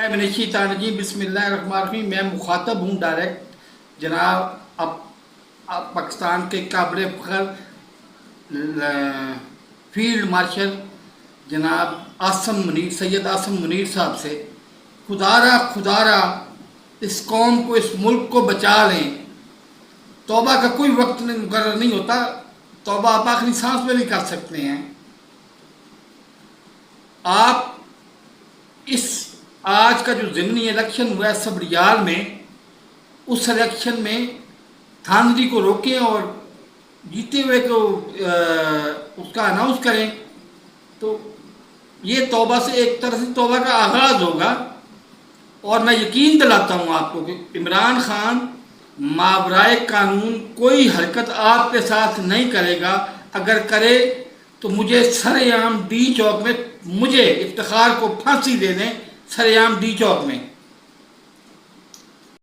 من الشیطان الرجیم بسم اللہ الرحمن الرحیم۔ میں مخاطب ہوں ڈائریکٹ جناب اب پاکستان کے قابل فخر فیلڈ مارشل جناب سید عاصم منیر صاحب سے، خدارا اس قوم کو، اس ملک کو بچا لیں۔ توبہ کا کوئی وقت مقرر نہیں ہوتا، توبہ آپ آخری سانس میں بھی کر سکتے ہیں۔ آپ اس آج کا جو ضمنی الیکشن ہوا ہے سبریال میں، اس الیکشن میں دھاندلی کو روکیں اور جیتے ہوئے کو اس کا اناؤنس کریں، تو یہ توبہ سے ایک طرح سے توبہ کا آغاز ہوگا۔ اور میں یقین دلاتا ہوں آپ کو کہ عمران خان ماورائے قانون کوئی حرکت آپ کے ساتھ نہیں کرے گا۔ اگر کرے تو مجھے سر عام ڈی چوک میں، مجھے افتخار کو پھانسی دے دیں سر عام ڈی چوک میں۔